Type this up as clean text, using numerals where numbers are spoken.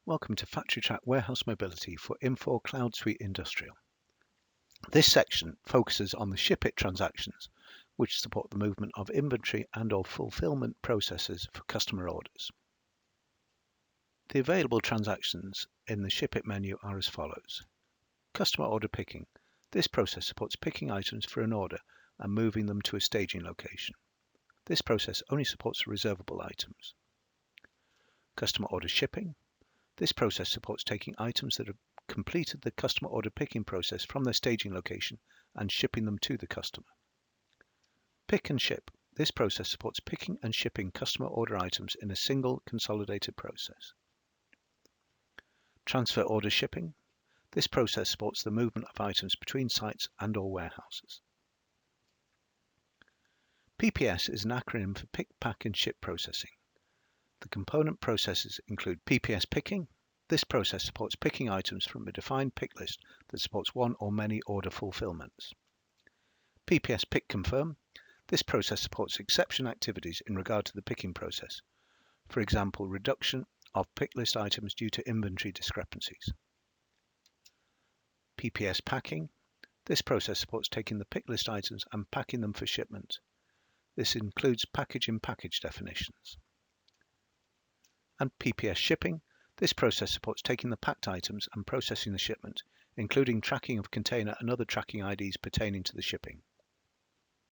Welcome to Factory Track Warehouse Mobility for Infor Cloud Suite Industrial. This section focuses on the Ship It transactions, which support the movement of inventory and/or fulfillment processes for customer orders. The available transactions in the Ship It menu are as follows. Customer order picking. This process supports picking items for an order and moving them to a staging location. This process only supports reservable items. Customer order shipping. This process supports taking items that have completed the customer order picking process from their staging location and shipping them to the customer. Pick and ship. This process supports picking and shipping customer order items in a single consolidated process. Transfer order shipping. This process supports the movement of items between sites and/or warehouses. PPS is an acronym for Pick, Pack and Ship Processing. The component processes include PPS picking. This process supports picking items from a defined pick list that supports one or many order fulfillments. PPS pick confirm. This process supports exception activities in regard to the picking process. For example, reduction of pick list items due to inventory discrepancies. PPS packing. This process supports taking the pick list items and packing them for shipment. This includes package-in-package definitions. And PPS shipping. This process supports taking the packed items and processing the shipment, including tracking of container and other tracking IDs pertaining to the shipping.